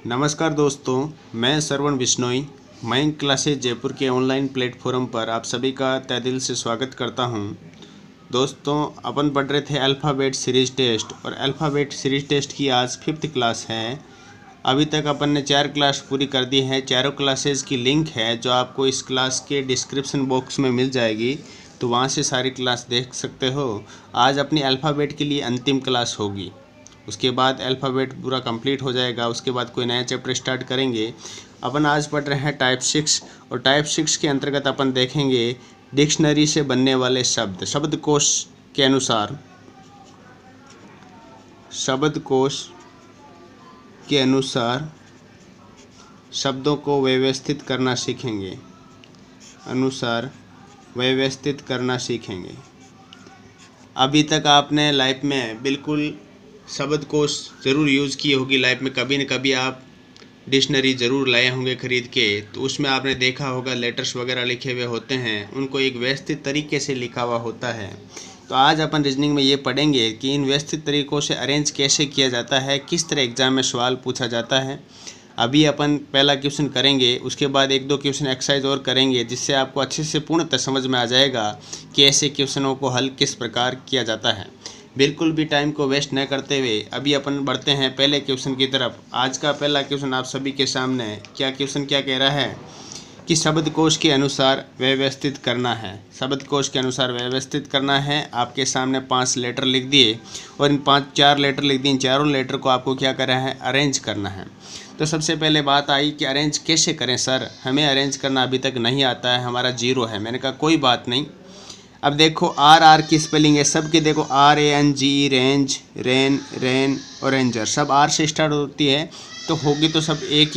नमस्कार दोस्तों, मैं श्रवण बिश्नोई मयंक क्लासेज जयपुर के ऑनलाइन प्लेटफॉर्म पर आप सभी का तहे दिल से स्वागत करता हूं। दोस्तों, अपन पढ़ रहे थे अल्फ़ाबेट सीरीज टेस्ट और अल्फ़ाबेट सीरीज टेस्ट की आज 5th क्लास है। अभी तक अपन ने 4 क्लास पूरी कर दी है। चारों क्लासेज की लिंक है जो आपको इस क्लास के डिस्क्रिप्शन बॉक्स में मिल जाएगी, तो वहाँ से सारी क्लास देख सकते हो। आज अपनी अल्फ़ाबेट के लिए अंतिम क्लास होगी, उसके बाद अल्फ़ाबेट पूरा कंप्लीट हो जाएगा। उसके बाद कोई नया चैप्टर स्टार्ट करेंगे। अपन आज पढ़ रहे हैं टाइप 6 और टाइप 6 के अंतर्गत अपन देखेंगे डिक्शनरी से बनने वाले शब्द। शब्दकोश के अनुसार शब्दों को व्यवस्थित करना सीखेंगे। अभी तक आपने लाइफ में बिल्कुल शब्दकोश ज़रूर यूज़ की होगी। लाइफ में कभी न कभी आप डिक्शनरी ज़रूर लाए होंगे ख़रीद के, तो उसमें आपने देखा होगा लेटर्स वगैरह लिखे हुए होते हैं, उनको एक व्यवस्थित तरीके से लिखा हुआ होता है। तो आज अपन रीजनिंग में ये पढ़ेंगे कि इन व्यवस्थित तरीक़ों से अरेंज कैसे किया जाता है, किस तरह एग्ज़ाम में सवाल पूछा जाता है। अभी अपन पहला क्वेश्चन करेंगे, उसके बाद 1-2 क्वेश्चन एक्सरसाइज और करेंगे, जिससे आपको अच्छे से पूर्णतः समझ में आ जाएगा कि ऐसे क्वेश्चनों को हल किस प्रकार किया जाता है। बिल्कुल भी टाइम को वेस्ट न करते हुए अभी अपन बढ़ते हैं पहले क्वेश्चन की तरफ। आज का पहला क्वेश्चन आप सभी के सामने क्या कह रहा है कि शब्दकोश के अनुसार व्यवस्थित करना है। शब्दकोश के अनुसार व्यवस्थित करना है। आपके सामने 5 लेटर लिख दिए और इन 4 लेटर लिख दिए। इन चारों लेटर को आपको क्या करना है, अरेंज करना है। तो सबसे पहले बात आई कि अरेंज कैसे करें सर, हमें अरेंज करना अभी तक नहीं आता है, हमारा 0 है। मैंने कहा कोई बात नहीं। अब देखो आर की स्पेलिंग है सबके, देखो RANG, रेंज, रेन और रेंजर, सब आर से स्टार्ट होती है, तो होगी तो सब एक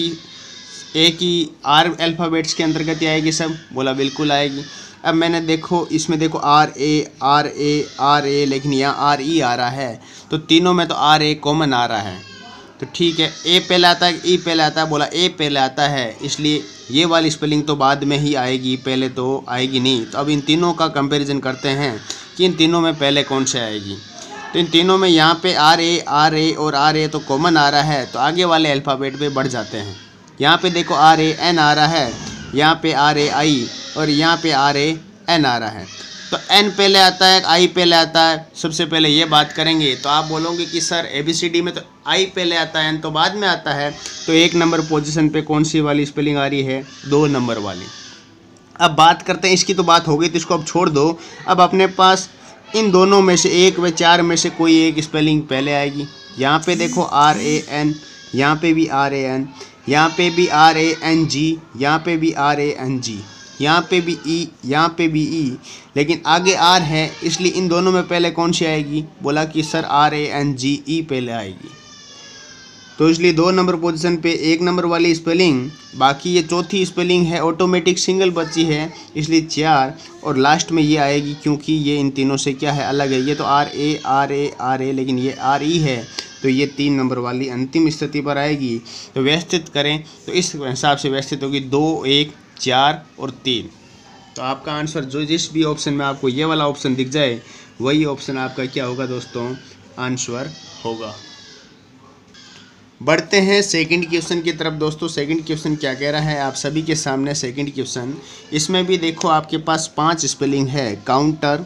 ही आर अल्फ़ाबेट्स के अंतर्गत ही आएगी सब। बोला बिल्कुल आएगी। अब मैंने देखो इसमें देखो RA, लेकिन यहाँ RE आ रहा है, तो तीनों में तो RA कॉमन आ रहा है, तो ठीक है। ए पहले आता है, ई पहले आता है, बोला ए पहले आता है, इसलिए ये वाली स्पेलिंग तो बाद में ही आएगी, पहले तो आएगी नहीं। तो अब इन तीनों का कंपैरिजन करते हैं कि इन तीनों में पहले कौन से आएगी। तो इन तीनों में यहाँ पे RA और RA तो कॉमन आ रहा है, तो आगे वाले अल्फ़ाबेट पे बढ़ जाते हैं। यहाँ पे देखो RAN आ रहा है, यहाँ पे RAI और यहाँ पे RAN आ रहा है, तो N पहले आता है, I पहले आता है। सबसे पहले ये बात करेंगे तो आप बोलोगे कि सर ABCD में तो I पहले आता है, N तो बाद में आता है, तो 1 नंबर पोजीशन पे कौन सी वाली स्पेलिंग आ रही है, 2 नंबर वाली। अब बात करते हैं, इसकी तो बात हो गई, तो इसको अब छोड़ दो। अब अपने पास इन दोनों में से एक व 4 में से कोई एक स्पेलिंग पहले आएगी। यहाँ पे देखो RAN, यहाँ पे भी RAN, यहाँ पे भी RANG, यहाँ पे भी RANG, यहाँ पे भी ई, यहाँ पे भी ई, लेकिन आगे आर है, इसलिए इन दोनों में पहले कौन सी आएगी। बोला कि सर RANGE पहले आएगी, तो इसलिए 2 नंबर पोजीशन पे 1 नंबर वाली स्पेलिंग। बाकी ये चौथी स्पेलिंग है, ऑटोमेटिक सिंगल बची है, इसलिए 4 और लास्ट में ये आएगी, क्योंकि ये इन तीनों से क्या है, अलग है। ये तो RA, लेकिन ये RE है, तो ये 3 नंबर वाली अंतिम स्थिति पर आएगी। तो व्यवस्थित करें तो इस हिसाब से व्यवस्थित होगी 2, 1, 4 और 3। तो आपका आंसर जो जिस भी ऑप्शन में आपको ये वाला ऑप्शन दिख जाए, वही ऑप्शन आपका क्या होगा दोस्तों, आंसर होगा। बढ़ते हैं सेकंड क्वेश्चन की तरफ। दोस्तों सेकंड क्वेश्चन क्या कह रहा है आप सभी के सामने। सेकंड क्वेश्चन, इसमें भी देखो आपके पास 5 स्पेलिंग है, काउंटर,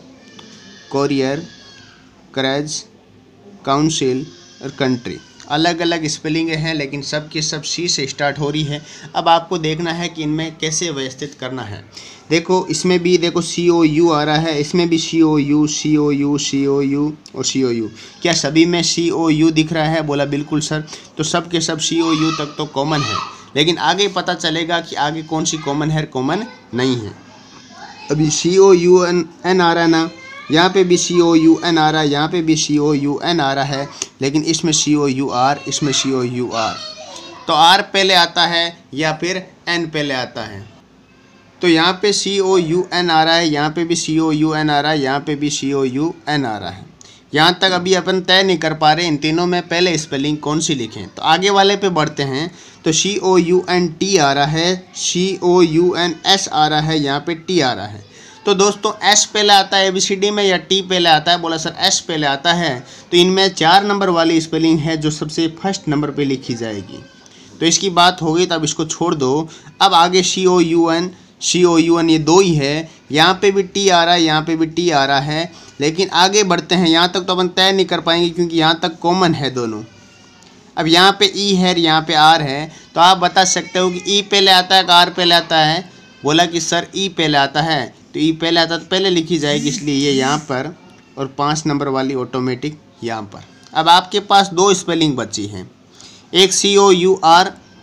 कोरियर, करेज, काउंसिल और कंट्री। अलग अलग स्पेलिंग हैं, लेकिन सब की सब सी से स्टार्ट हो रही है। अब आपको देखना है कि इनमें कैसे व्यवस्थित करना है। देखो इसमें भी देखो COU आ रहा है, इसमें भी COU और COU। क्या सभी में COU दिख रहा है। बोला बिल्कुल सर, तो सब के सब COU तक तो कॉमन है, लेकिन आगे पता चलेगा कि आगे कौन सी कॉमन है, कॉमन नहीं है। अभी COUN आ रहा है ना, यहाँ पे भी COUN आ रहा है, यहाँ पे भी COUN आ रहा है, लेकिन इसमें COUR, इसमें COUR। तो R पहले आता है या फिर N पहले आता है। तो यहाँ पे COUN आ रहा है, यहाँ पे भी COUN आ रहा है, यहाँ पे भी COUN आ रहा है। यहाँ तक अभी अपन तय नहीं कर पा रहे इन तीनों में पहले स्पेलिंग कौन सी लिखें। तो आगे वाले पे बढ़ते हैं। तो COUNT आ रहा है, COUNS आ रहा है, यहाँ पे T आ रहा है। तो दोस्तों S पहले आता है ABCD में या T पहले आता है। बोला सर S पहले आता है, तो इनमें 4 नंबर वाली स्पेलिंग है जो सबसे फर्स्ट नंबर पे लिखी जाएगी। तो इसकी बात हो गई, तो अब इसको छोड़ दो। अब आगे COUN ये दो ही है, यहाँ पे भी T आ रहा है, यहाँ पे भी T आ रहा है, लेकिन आगे बढ़ते हैं। यहाँ तक तो अपन तय नहीं कर पाएंगे क्योंकि यहाँ तक कॉमन है दोनों। अब यहाँ पे E है और यहाँ पे R है, तो आप बता सकते हो कि E पहले आता है कि R पहले आता है। बोला कि सर E पहले आता है, तो E पहले आता है तो पहले लिखी जाएगी, इसलिए ये यहाँ पर और 5 नंबर वाली ऑटोमेटिक यहाँ पर। अब आपके पास दो स्पेलिंग बची हैं, एक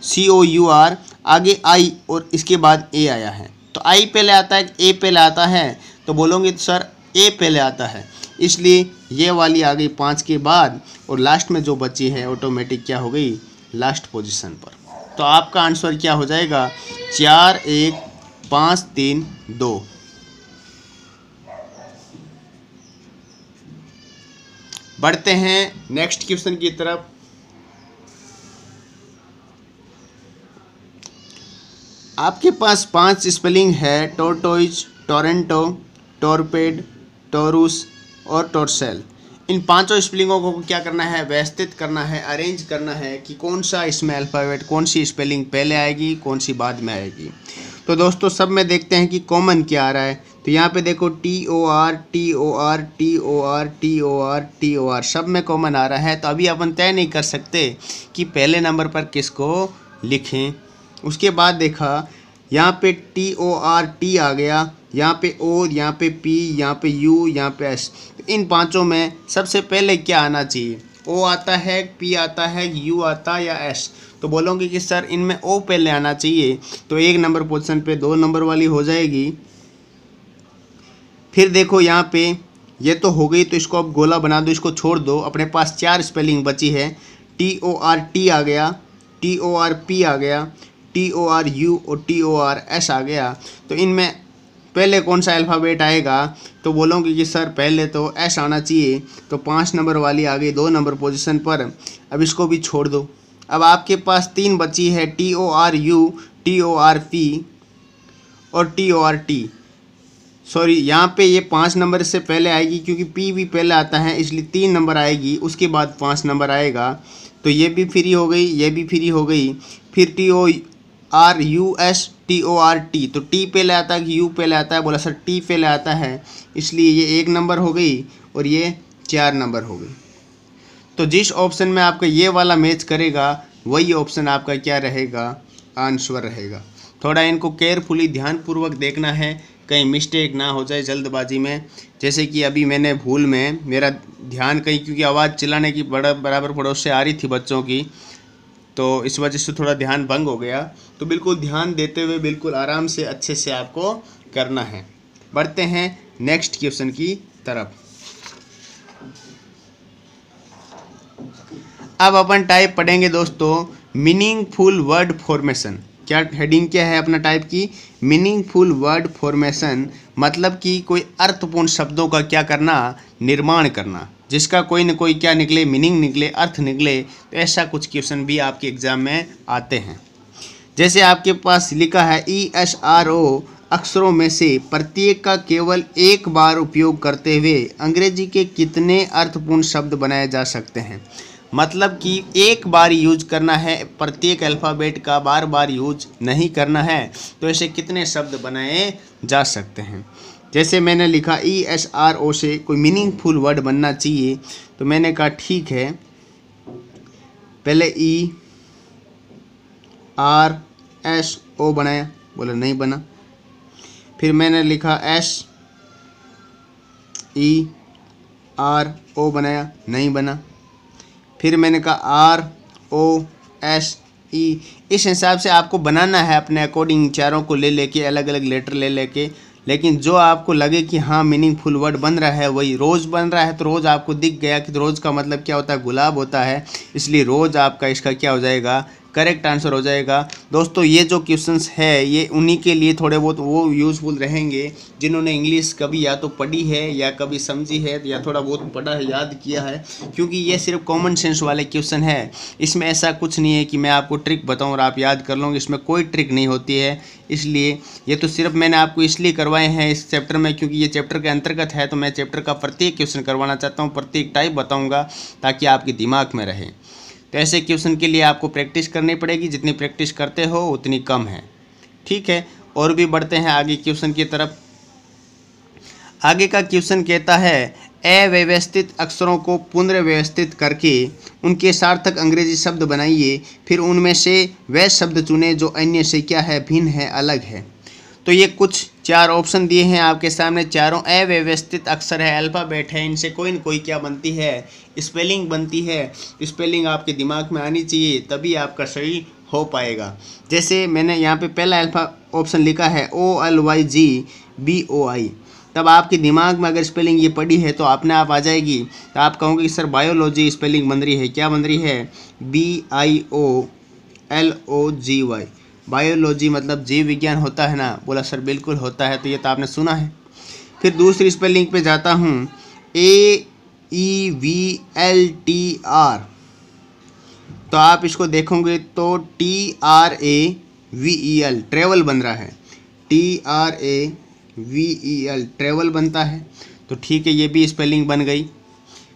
COUR आगे I और इसके बाद A आया है। तो I पहले आता है A पहले आता है, तो बोलोगे तो सर A पहले आता है, इसलिए ये वाली आ गई 5 के बाद, और लास्ट में जो बची है ऑटोमेटिक क्या हो गई, लास्ट पोजीशन पर। तो आपका आंसर क्या हो जाएगा, 4 1 5 3 2। बढ़ते हैं नेक्स्ट क्वेश्चन की तरफ। आपके पास 5 स्पेलिंग है, टोरटोइज, टोरंटो, टोरपेड, टोरूस और टोरसेल। इन पांचों स्पेलिंगों को क्या करना है, व्यवस्थित करना है, अरेंज करना है कि कौन सा इसमें अल्फ़ाबेट, कौन सी स्पेलिंग पहले आएगी, कौन सी बाद में आएगी। तो दोस्तों सब में देखते हैं कि कॉमन क्या आ रहा है। तो यहाँ पे देखो TOR TOR TOR TOR TOR सब में कॉमन आ रहा है। तो अभी अपन तय नहीं कर सकते कि पहले नंबर पर किसको लिखें। उसके बाद देखा यहाँ पे TOR T आ गया, यहाँ पे O, यहाँ पे P, यहाँ पे U, यहाँ पे S। इन पांचों में सबसे पहले क्या आना चाहिए, O आता है, P आता है, U आता है या S। तो बोलोगे कि सर इनमें O पहले आना चाहिए, तो 1 नंबर पोजीशन पे 2 नंबर वाली हो जाएगी। फिर देखो यहाँ पे ये तो हो गई, तो इसको अब गोला बना दो, इसको छोड़ दो। अपने पास 4 स्पेलिंग बची है, TOR T आ गया, TOR P आ गया, TOR U और TOR S आ गया। तो इनमें पहले कौन सा अल्फ़ाबेट आएगा, तो बोलोगे कि सर पहले तो S आना चाहिए। तो 5 नंबर वाली आ गई 2 नंबर पोजीशन पर। अब इसको भी छोड़ दो। अब आपके पास 3 बची है, TOR U, TOR P और TOR T। सॉरी, यहाँ पे ये 5 नंबर से पहले आएगी क्योंकि P भी पहले आता है, इसलिए 3 नंबर आएगी, उसके बाद 5 नंबर आएगा। तो ये भी फ्री हो गई, ये भी फ्री हो गई। फिर TOR US TOR T, तो T पहले आता है कि U पहले आता है, बोला सर T पहले आता है, इसलिए ये 1 नंबर हो गई और ये 4 नंबर हो गई। तो जिस ऑप्शन में आपका ये वाला मैच करेगा वही ऑप्शन आपका क्या रहेगा, आंसर रहेगा। थोड़ा इनको केयरफुली ध्यानपूर्वक देखना है, कहीं मिस्टेक ना हो जाए जल्दबाजी में। जैसे कि अभी मैंने भूल में मेरा ध्यान कहीं, क्योंकि आवाज़ चिल्लाने की बराबर पड़ोस से आ रही थी बच्चों की, तो इस वजह से थोड़ा ध्यान भंग हो गया। तो बिल्कुल ध्यान देते हुए बिल्कुल आराम से अच्छे से आपको करना है। बढ़ते हैं नेक्स्ट क्वेश्चन की तरफ। अब अपन टाइप पढ़ेंगे दोस्तों, मीनिंगफुल वर्ड फॉर्मेशन। क्या हेडिंग क्या है अपना टाइप की, मीनिंगफुल वर्ड फॉर्मेशन, मतलब कि कोई अर्थपूर्ण शब्दों का क्या करना, निर्माण करना, जिसका कोई न कोई क्या निकले, मीनिंग निकले, अर्थ निकले। तो ऐसा कुछ क्वेश्चन भी आपके एग्जाम में आते हैं। जैसे आपके पास लिखा है ESRO अक्षरों में से प्रत्येक का केवल एक बार उपयोग करते हुए अंग्रेजी के कितने अर्थपूर्ण शब्द बनाए जा सकते हैं। मतलब कि एक बार यूज करना है, प्रत्येक अल्फ़ाबेट का बार बार यूज नहीं करना है। तो ऐसे कितने शब्द बनाए जा सकते हैं। जैसे मैंने लिखा ESRO से कोई मीनिंगफुल वर्ड बनना चाहिए, तो मैंने कहा ठीक है, पहले ERSO बनाया, बोला नहीं बना। फिर मैंने लिखा SERO बनाया, नहीं बना। फिर मैंने कहा ROSE। इस हिसाब से आपको बनाना है अपने अकॉर्डिंग, चारों को ले लेके, अलग अलग लेटर ले लेके। लेकिन जो आपको लगे कि हाँ मीनिंगफुल वर्ड बन रहा है, वही रोज़ बन रहा है, तो रोज़ आपको दिख गया कि रोज़ का मतलब क्या होता है, गुलाब होता है, इसलिए रोज़ आपका इसका क्या हो जाएगा, करेक्ट आंसर हो जाएगा। दोस्तों ये जो क्वेश्चंस है ये उन्हीं के लिए थोड़े बहुत वो यूज़फुल रहेंगे जिन्होंने इंग्लिश कभी या तो पढ़ी है या कभी समझी है या थोड़ा बहुत पढ़ा है, याद किया है, क्योंकि ये सिर्फ कॉमन सेंस वाले क्वेश्चन है। इसमें ऐसा कुछ नहीं है कि मैं आपको ट्रिक बताऊं और आप याद कर लोगे, इसमें कोई ट्रिक नहीं होती है। इसलिए ये तो सिर्फ मैंने आपको इसलिए करवाए हैं इस चैप्टर में क्योंकि ये चैप्टर के अंतर्गत है, तो मैं चैप्टर का प्रत्येक क्वेश्चन करवाना चाहता हूँ, प्रत्येक टाइप बताऊँगा ताकि आपके दिमाग में रहे। तो ऐसे क्वेश्चन के लिए आपको प्रैक्टिस करनी पड़ेगी, जितनी प्रैक्टिस करते हो उतनी कम है। ठीक है, और भी बढ़ते हैं आगे क्वेश्चन की तरफ। आगे का क्वेश्चन कहता है अव्यवस्थित अक्षरों को पुनर्व्यवस्थित करके उनके सार्थक अंग्रेजी शब्द बनाइए, फिर उनमें से वह शब्द चुनें जो अन्य से क्या है, भिन्न है, अलग है। तो ये कुछ 4 ऑप्शन दिए हैं आपके सामने, चारों अव्यवस्थित अक्षर है, अल्फ़ाबेट है, इनसे कोई न कोई क्या बनती है, स्पेलिंग बनती है। स्पेलिंग आपके दिमाग में आनी चाहिए, तभी आपका सही हो पाएगा। जैसे मैंने यहाँ पे पहला ऑप्शन लिखा है OLYGBOI, तब आपके दिमाग में अगर स्पेलिंग ये पड़ी है तो अपने आप आ जाएगी। तो आप कहोगे कि सर बायोलॉजी स्पेलिंग बन रही है, क्या बन रही है, BIOLOGY। बायोलॉजी मतलब जीव विज्ञान होता है ना, बोला सर बिल्कुल होता है, तो ये तो आपने सुना है। फिर दूसरी स्पेलिंग पे जाता हूँ, AEVLTR, तो आप इसको देखोगे तो TRAVEL ट्रेवल बन रहा है, TRAVEL ट्रेवल बनता है। तो ठीक है, ये भी स्पेलिंग बन गई।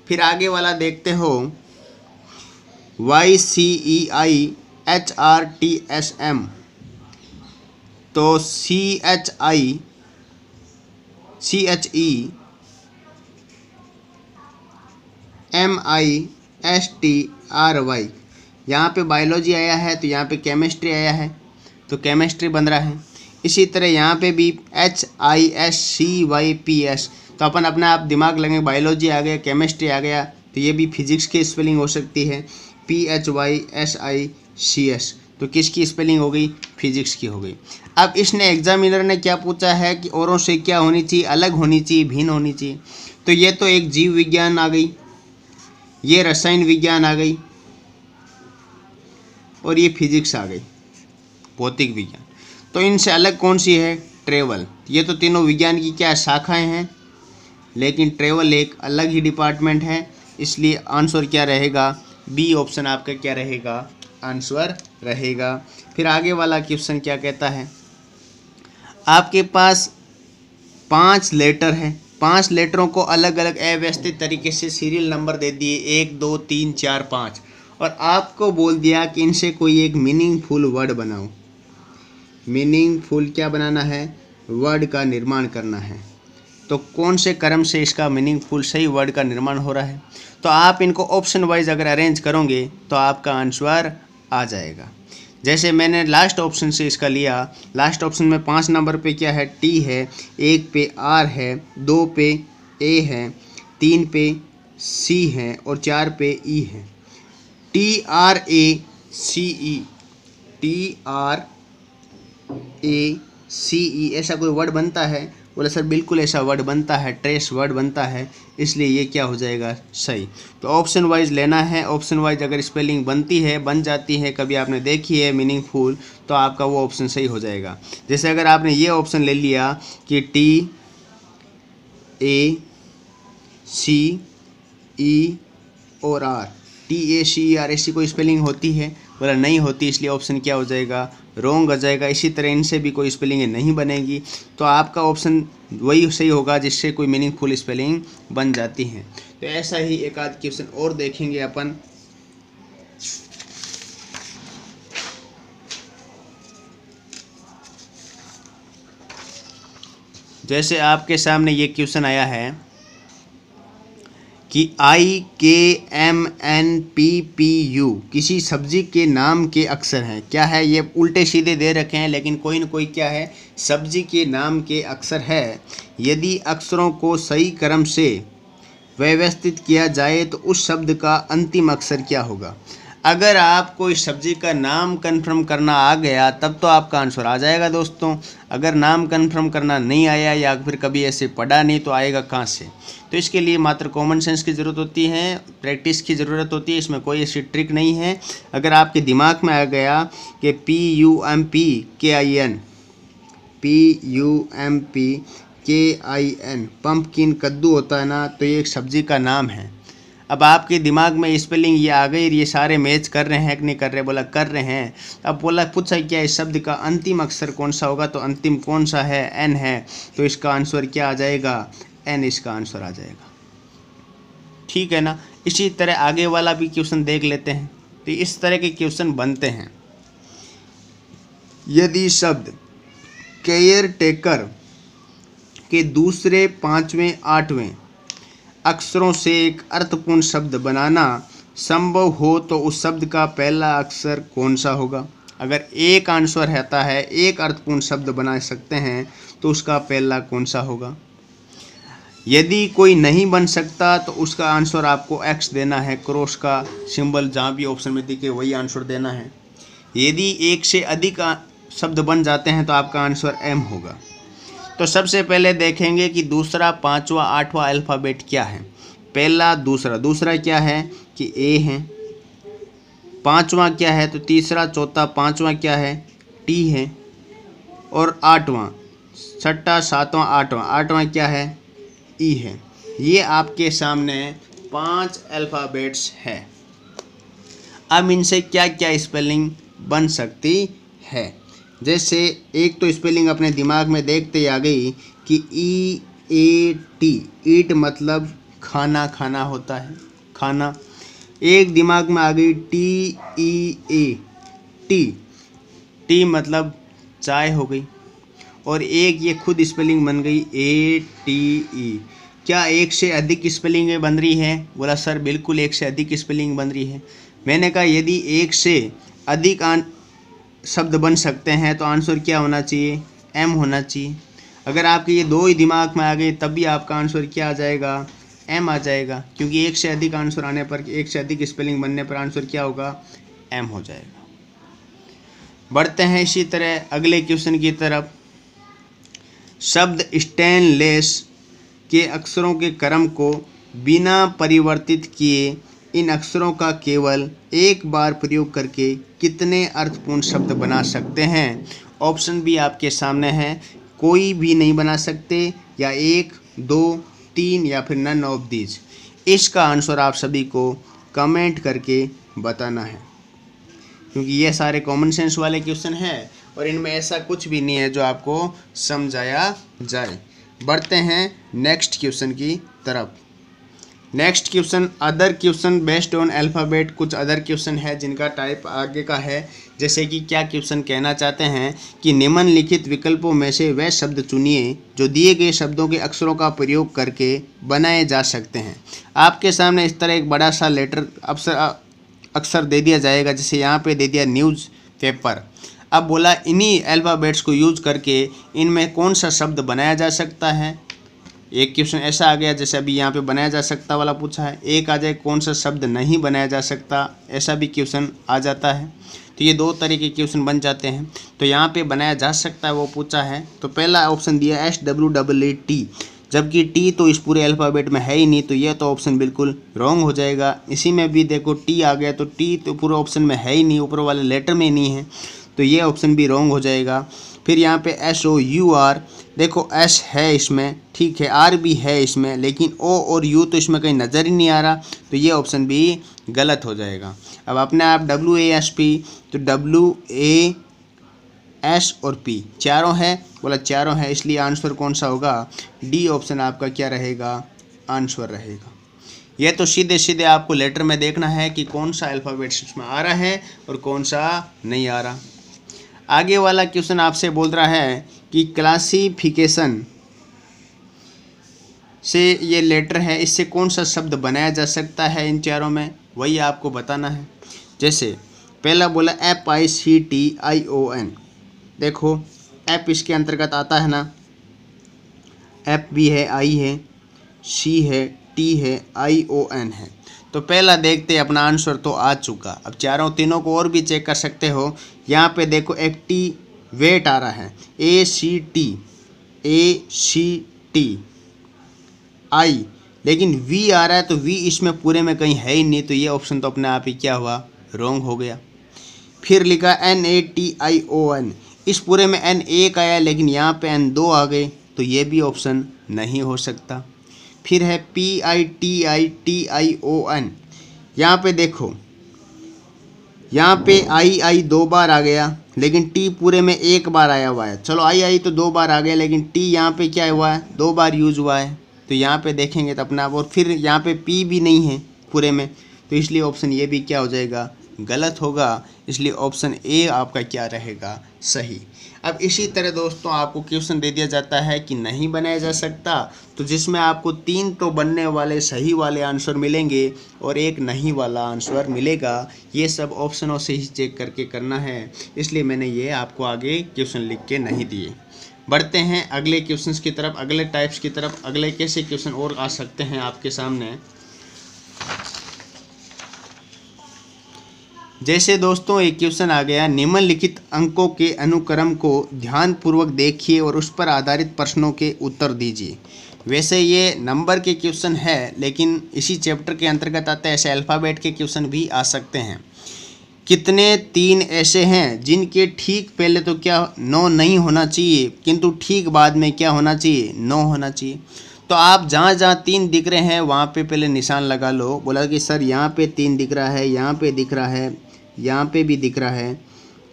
फिर आगे वाला देखते हो, YCEIHRTSM, तो CHIMISTRY, यहाँ पे बायोलॉजी आया है तो यहाँ पे केमिस्ट्री आया है, तो केमिस्ट्री बन रहा है। इसी तरह यहाँ पे भी HISCYPS, तो अपन अपना आप दिमाग लगेंगे, बायोलॉजी आ गया, केमिस्ट्री आ गया, तो ये भी फिजिक्स की स्पेलिंग हो सकती है, PHYSICS, तो किसकी स्पेलिंग हो गई, फिजिक्स की हो गई। अब इसने एग्जामिनर ने क्या पूछा है कि औरों से क्या होनी चाहिए, अलग होनी चाहिए, भिन्न होनी चाहिए। तो ये तो एक जीव विज्ञान आ गई, ये रसायन विज्ञान आ गई, और ये फिजिक्स आ गई, भौतिक विज्ञान। तो इनसे अलग कौन सी है, ट्रेवल। ये तो तीनों विज्ञान की क्या शाखाएं हैं, लेकिन ट्रेवल एक अलग ही डिपार्टमेंट है, इसलिए आंसर क्या रहेगा, बी ऑप्शन आपका क्या रहेगा, आंसर रहेगा। फिर आगे वाला क्वेश्चन क्या कहता है, आपके पास 5 लेटर हैं, 5 लेटरों को अलग अलग अव्यवस्थित तरीके से सीरियल नंबर दे दिए, 1 2 3 4 5, और आपको बोल दिया कि इनसे कोई एक मीनिंगफुल वर्ड बनाओ। मीनिंगफुल क्या बनाना है, वर्ड का निर्माण करना है। तो कौन से क्रम से इसका मीनिंगफुल सही वर्ड का निर्माण हो रहा है, तो आप इनको ऑप्शन वाइज अगर अरेंज करोगे तो आपका आंसर आ जाएगा। जैसे मैंने लास्ट ऑप्शन से इसका लिया, लास्ट ऑप्शन में 5 नंबर पे क्या है, टी है, 1 पे आर है, 2 पे ए है, 3 पे सी है, और 4 पे ई है। TRACE, TRACE ऐसा कोई वर्ड बनता है, बोला सर बिल्कुल ऐसा वर्ड बनता है, ट्रेस वर्ड बनता है, इसलिए ये क्या हो जाएगा, सही। तो ऑप्शन वाइज लेना है, ऑप्शन वाइज अगर स्पेलिंग बनती है, बन जाती है, कभी आपने देखी है मीनिंगफुल, तो आपका वो ऑप्शन सही हो जाएगा। जैसे अगर आपने ये ऑप्शन ले लिया कि TACE और R, TACER ऐसी कोई स्पेलिंग होती है, बोला नहीं होती, इसलिए ऑप्शन क्या हो जाएगा, रॉन्ग हो जाएगा। इसी तरह इनसे भी कोई स्पेलिंग नहीं बनेगी, तो आपका ऑप्शन वही सही होगा जिससे कोई मीनिंगफुल स्पेलिंग बन जाती है। तो ऐसा ही एक आध क्वेश्चन और देखेंगे अपन। जैसे आपके सामने ये क्वेश्चन आया है कि IKMNPPU किसी सब्जी के नाम के अक्षर हैं। क्या है, ये उल्टे सीधे दे रखे हैं, लेकिन कोई न कोई क्या है, सब्जी के नाम के अक्षर है। यदि अक्षरों को सही क्रम से व्यवस्थित किया जाए तो उस शब्द का अंतिम अक्षर क्या होगा। अगर आपको इस सब्जी का नाम कंफर्म करना आ गया तब तो आपका आंसर आ जाएगा दोस्तों। अगर नाम कंफर्म करना नहीं आया या फिर कभी ऐसे पढ़ा नहीं तो आएगा कहाँ से। तो इसके लिए मात्र कॉमन सेंस की ज़रूरत होती है, प्रैक्टिस की ज़रूरत होती है, इसमें कोई ऐसी ट्रिक नहीं है। अगर आपके दिमाग में आ गया कि PUMPKIN पम्पकिन कद्दू होता है ना, तो ये एक सब्जी का नाम है। अब आपके दिमाग में स्पेलिंग ये आ गई, ये सारे मैच कर रहे हैं कि नहीं कर रहे, बोला कर रहे हैं। अब बोला पूछा क्या इस शब्द का अंतिम अक्षर कौन सा होगा, तो अंतिम कौन सा है, एन है, तो इसका आंसर क्या आ जाएगा, एन इसका आंसर आ जाएगा। ठीक है ना। इसी तरह आगे वाला भी क्वेश्चन देख लेते हैं। तो इस तरह के क्वेश्चन बनते हैं। यदि शब्द केयर टेकर के दूसरे, पांचवें, आठवें अक्षरों से एक अर्थपूर्ण शब्द बनाना संभव हो तो उस शब्द का पहला अक्षर कौन सा होगा? अगर एक आंसर रहता है, एक अर्थपूर्ण शब्द बना सकते हैं तो उसका पहला कौन सा होगा? यदि कोई नहीं बन सकता तो उसका आंसर आपको एक्स देना है, क्रॉस का सिंबल जहाँ भी ऑप्शन में दिखे वही आंसर देना है। यदि एक से अधिक शब्द बन जाते हैं तो आपका आंसर एम होगा। तो सबसे पहले देखेंगे कि दूसरा, पांचवा, आठवां अल्फ़ाबेट क्या है। पहला, दूसरा क्या है कि ए है। पांचवा क्या है तो तीसरा, चौथा, पांचवा क्या है टी है। और आठवां, छठा, सातवां, आठवां क्या है ई है। ये आपके सामने 5 अल्फ़ाबेट्स है। अब इनसे क्या क्या स्पेलिंग बन सकती है। जैसे एक तो स्पेलिंग अपने दिमाग में देखते ही आ गई कि ई ए टी, ईट मतलब खाना होता है, खाना। एक दिमाग में आ गई टी ई ए, टी मतलब चाय हो गई। और एक ये खुद स्पेलिंग बन गई ए टी ई। क्या एक से अधिक स्पेलिंग बन रही है? बोला सर बिल्कुल एक से अधिक स्पेलिंग बन रही है। मैंने कहा यदि एक से अधिक शब्द बन सकते हैं तो आंसर क्या होना चाहिए? एम होना चाहिए। अगर आपके ये दो ही दिमाग में आ गए तब भी आपका आंसर क्या आ जाएगा? एम आ जाएगा, क्योंकि एक से अधिक आंसर आने पर, एक से अधिक स्पेलिंग बनने पर आंसर क्या होगा? एम हो जाएगा। बढ़ते हैं इसी तरह अगले क्वेश्चन की तरफ। शब्द स्टेनलेस के अक्षरों के क्रम को बिना परिवर्तित किए इन अक्षरों का केवल एक बार प्रयोग करके कितने अर्थपूर्ण शब्द बना सकते हैं? ऑप्शन भी आपके सामने है, कोई भी नहीं बना सकते, या 1, 2, 3 या फिर नन ऑफ दीज। इसका आंसर आप सभी को कमेंट करके बताना है, क्योंकि ये सारे कॉमन सेंस वाले क्वेश्चन हैं और इनमें ऐसा कुछ भी नहीं है जो आपको समझाया जाए। बढ़ते हैं नेक्स्ट क्वेश्चन की तरफ। Next question, other question based on alphabet. कुछ अदर क्वेश्चन है जिनका टाइप आगे का है। जैसे कि क्या क्वेश्चन कहना चाहते हैं कि निम्नलिखित विकल्पों में से वह शब्द चुनिए जो दिए गए शब्दों के अक्षरों का प्रयोग करके बनाए जा सकते हैं। आपके सामने इस तरह एक बड़ा सा लेटर अक्षर दे दिया जाएगा, जैसे यहाँ पे दे दिया न्यूज़ पेपर। अब बोला इन्हीं अल्फ़ाबेट्स को यूज करके इनमें कौन सा शब्द बनाया जा सकता है। एक क्वेश्चन ऐसा आ गया जैसे अभी यहाँ पे बनाया जा सकता वाला पूछा है। एक आ जाए कौन सा शब्द नहीं बनाया जा सकता, ऐसा भी क्वेश्चन आ जाता है। तो ये दो तरह के क्वेश्चन बन जाते हैं। तो यहाँ पे बनाया जा सकता है वो पूछा है। तो पहला ऑप्शन दिया SWEET, जबकि टी तो इस पूरे अल्फ़ाबेट में है ही नहीं, तो ये तो ऑप्शन बिल्कुल रॉन्ग हो जाएगा। इसी में भी देखो टी आ गया, तो टी तो पूरे ऑप्शन में है ही नहीं, ऊपर वाले लेटर में नहीं है, तो ये ऑप्शन भी रॉन्ग हो जाएगा। फिर यहाँ पे SOUR, देखो S है इसमें, ठीक है, R भी है इसमें, लेकिन O और U तो इसमें कहीं नज़र ही नहीं आ रहा, तो ये ऑप्शन भी गलत हो जाएगा। अब अपने आप WASP, तो WAS और P चारों है, बोला चारों है, इसलिए आंसर कौन सा होगा? डी ऑप्शन आपका क्या रहेगा? आंसर रहेगा। यह तो सीधे सीधे आपको लेटर में देखना है कि कौन सा अल्फ़ाबेट इसमें आ रहा है और कौन सा नहीं आ रहा। आगे वाला क्वेश्चन आपसे बोल रहा है कि क्लासिफिकेशन से ये लेटर है, इससे कौन सा शब्द बनाया जा सकता है इन चारों में, वही आपको बताना है। जैसे पहला बोला FICTION, देखो एप इसके अंतर्गत आता है ना, एप भी है, आई है, सी है, टी है, ION है। तो पहला देखते अपना आंसर तो आ चुका। अब चारों तीनों को और भी चेक कर सकते हो। यहाँ पे देखो एक्टिवेट आ रहा है, ACTI, लेकिन V आ रहा है, तो V इसमें पूरे में कहीं है ही नहीं, तो ये ऑप्शन तो अपने आप ही क्या हुआ? रॉन्ग हो गया। फिर लिखा NATION, इस पूरे में N एक आया लेकिन यहाँ पे N दो आ गए, तो ये भी ऑप्शन नहीं हो सकता। फिर है PITITION, यहाँ पे देखो, यहाँ पे I दो बार आ गया लेकिन T पूरे में एक बार आया हुआ है। चलो I तो दो बार आ गया, लेकिन T यहाँ पे क्या हुआ है? दो बार यूज हुआ है, तो यहाँ पे देखेंगे तो अपना। और फिर यहाँ पे P भी नहीं है पूरे में, तो इसलिए ऑप्शन ये भी क्या हो जाएगा? गलत होगा, इसलिए ऑप्शन ए आपका क्या रहेगा, सही। अब इसी तरह दोस्तों आपको क्वेश्चन दे दिया जाता है कि नहीं बनाया जा सकता, तो जिसमें आपको 3 तो बनने वाले सही वाले आंसर मिलेंगे और एक नहीं वाला आंसर मिलेगा। ये सब ऑप्शनों से ही चेक करके करना है, इसलिए मैंने ये आपको आगे क्वेश्चन लिख के नहीं दिए। बढ़ते हैं अगले क्वेश्चंस की तरफ, अगले टाइप्स की तरफ। अगले कैसे क्वेश्चन और आ सकते हैं आपके सामने, जैसे दोस्तों एक क्वेश्चन आ गया, निम्नलिखित अंकों के अनुक्रम को ध्यानपूर्वक देखिए और उस पर आधारित प्रश्नों के उत्तर दीजिए। वैसे ये नंबर के क्वेश्चन है, लेकिन इसी चैप्टर के अंतर्गत आते हैं, ऐसे अल्फ़ाबेट के क्वेश्चन भी आ सकते हैं। कितने 3 ऐसे हैं जिनके ठीक पहले तो क्या 9 नहीं होना चाहिए, किंतु ठीक बाद में क्या होना चाहिए, 9 होना चाहिए। तो आप जहाँ जहाँ 3 दिख रहे हैं वहाँ पे पहले निशान लगा लो। बोला कि सर यहाँ पे 3 दिख रहा है, यहाँ पे दिख रहा है, यहाँ पे भी दिख रहा है,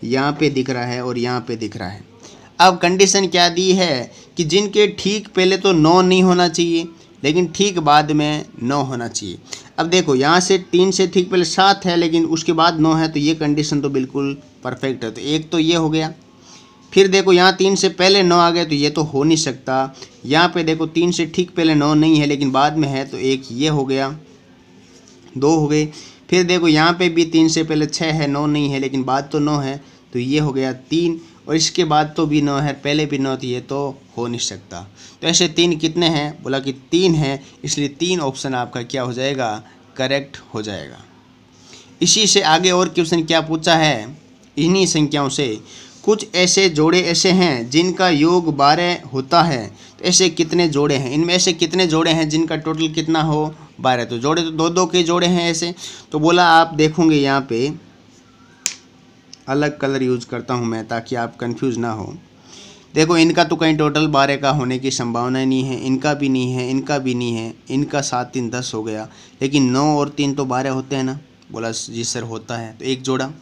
यहाँ पे दिख रहा है और यहाँ पे दिख रहा है। अब कंडीशन क्या दी है कि जिनके ठीक पहले तो 9 नहीं होना चाहिए, लेकिन ठीक बाद में 9 होना चाहिए। अब देखो यहाँ से 3 से ठीक पहले 7 है, लेकिन उसके बाद 9 है, तो ये कंडीशन तो बिल्कुल परफेक्ट है। तो एक तो ये हो गया। फिर देखो यहाँ 3 से पहले 9 आ गया, तो ये तो हो नहीं सकता। यहाँ पे देखो 3 से ठीक पहले 9 नहीं है, लेकिन बाद में है, तो एक ये हो गया, 2 हो गए। फिर देखो यहाँ पे भी 3 से पहले 6 है, 9 नहीं है, लेकिन बाद तो 9 है, तो ये हो गया 3। और इसके बाद तो भी 9 है, पहले भी 9 थी, ये तो हो नहीं सकता। तो ऐसे 3 कितने हैं, बोला कि 3 है, इसलिए 3 ऑप्शन आपका क्या हो जाएगा, करेक्ट हो जाएगा। इसी से आगे और क्वेश्चन क्या पूछा है, इन्हीं संख्याओं से कुछ ऐसे जोड़े ऐसे हैं जिनका योग 12 होता है, तो ऐसे कितने जोड़े हैं, इनमें ऐसे कितने जोड़े हैं जिनका टोटल कितना हो, 12। तो जोड़े तो 2-2 के जोड़े हैं ऐसे। तो बोला आप देखोगे यहाँ पे अलग कलर यूज करता हूँ मैं ताकि आप कंफ्यूज ना हो। देखो इनका तो कहीं टोटल 12 का होने की संभावना नहीं है, इनका भी नहीं है, इनका भी नहीं है, इनका 7 3 10 हो गया, लेकिन 9 और 3 तो 12 होते हैं ना। बोला जी सर होता है, तो एक जोड़ा।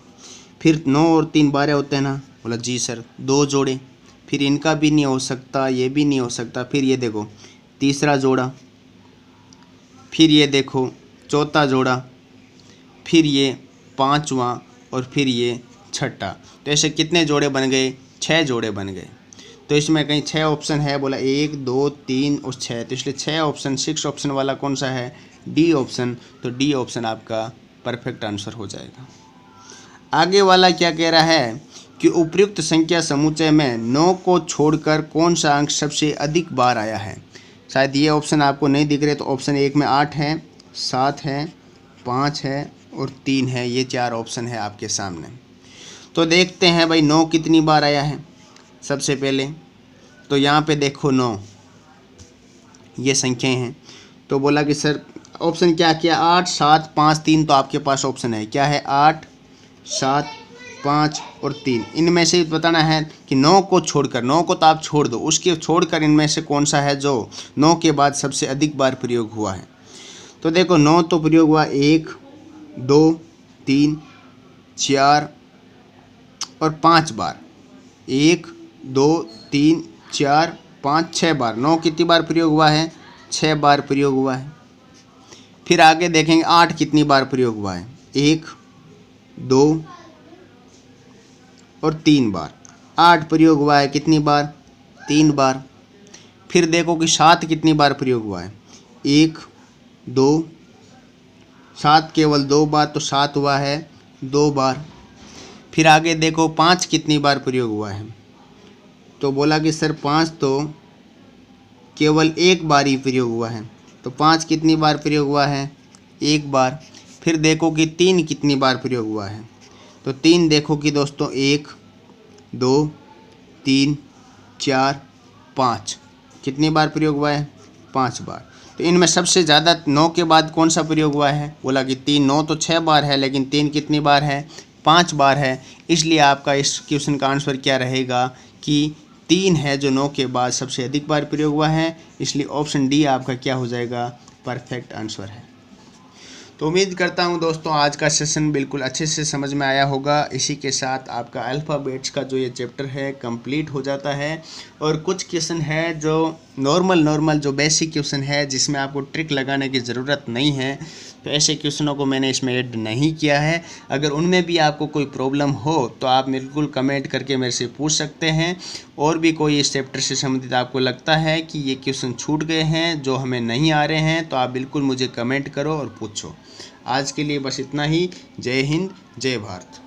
फिर 9 और 3 12 होते हैं ना। बोला जी सर 2 जोड़े। फिर इनका भी नहीं हो सकता, ये भी नहीं हो सकता। फिर ये देखो तीसरा जोड़ा, फिर ये देखो चौथा जोड़ा, फिर ये 5वां और फिर ये 6ठा। तो ऐसे कितने जोड़े बन गए, 6 जोड़े बन गए। तो इसमें कहीं 6 ऑप्शन है, बोला 1 2 3 और 6, तो इसलिए 6 ऑप्शन, 6 ऑप्शन वाला कौन सा है, डी ऑप्शन। तो डी ऑप्शन आपका परफेक्ट आंसर हो जाएगा। आगे वाला क्या कह रहा है कि उपयुक्त संख्या समुच्चय में 9 को छोड़कर कौन सा अंक सबसे अधिक बार आया है। शायद ये ऑप्शन आपको नहीं दिख रहे, तो ऑप्शन 1 में 8 है, 7 है, 5 है और 3 है। ये 4 ऑप्शन है आपके सामने। तो देखते हैं भाई 9 कितनी बार आया है। सबसे पहले तो यहाँ पे देखो 9 ये संख्याएं हैं। तो बोला कि सर ऑप्शन क्या किया, 8 7 5 3। तो आपके पास ऑप्शन है क्या है, 8 7 5 और 3। इनमें से बताना है कि 9 को छोड़कर, 9 को तो आप छोड़ दो, उसके छोड़कर इनमें से कौन सा है जो 9 के बाद सबसे अधिक बार प्रयोग हुआ है। तो देखो 9 तो प्रयोग हुआ 1 2 3 4 और 5 बार, 1 2 3 4 5 6 बार। 9 कितनी बार प्रयोग हुआ है, 6 बार प्रयोग हुआ है। फिर आगे देखेंगे 8 कितनी बार प्रयोग हुआ है, 1 2 और 3 बार। 8 प्रयोग हुआ है कितनी बार, 3 बार। फिर देखो कि 7 कितनी बार प्रयोग हुआ है, 1 2 7 केवल 2 बार, तो 7 हुआ है 2 बार। फिर आगे देखो 5 कितनी बार प्रयोग हुआ है। तो बोला कि सर 5 तो केवल 1 बार ही प्रयोग हुआ है, तो 5 कितनी बार प्रयोग हुआ है, 1 बार। फिर देखो कि 3 कितनी बार प्रयोग हुआ है। तो 3 देखो कि दोस्तों 1 2 3 4 5 कितनी बार प्रयोग हुआ है, 5 बार। तो इनमें सबसे ज़्यादा 9 के बाद कौन सा प्रयोग हुआ है, बोला कि 3। 9 तो 6 बार है, लेकिन 3 कितनी बार है, 5 बार है। इसलिए आपका इस क्वेश्चन का आंसर क्या रहेगा कि 3 है जो 9 के बाद सबसे अधिक बार प्रयोग हुआ है। इसलिए ऑप्शन डी आपका क्या हो जाएगा, परफेक्ट आंसर है। तो उम्मीद करता हूं दोस्तों आज का सेशन बिल्कुल अच्छे से समझ में आया होगा। इसी के साथ आपका अल्फ़ाबेट्स का जो ये चैप्टर है कंप्लीट हो जाता है। और कुछ क्वेश्चन है जो नॉर्मल जो बेसिक क्वेश्चन है जिसमें आपको ट्रिक लगाने की ज़रूरत नहीं है, तो ऐसे क्वेश्चनों को मैंने इसमें ऐड नहीं किया है। अगर उनमें भी आपको कोई प्रॉब्लम हो तो आप बिल्कुल कमेंट करके मेरे से पूछ सकते हैं। और भी कोई इस चैप्टर से संबंधित आपको लगता है कि ये क्वेश्चन छूट गए हैं, जो हमें नहीं आ रहे हैं, तो आप बिल्कुल मुझे कमेंट करो और पूछो। आज के लिए बस इतना ही। जय हिंद, जय भारत।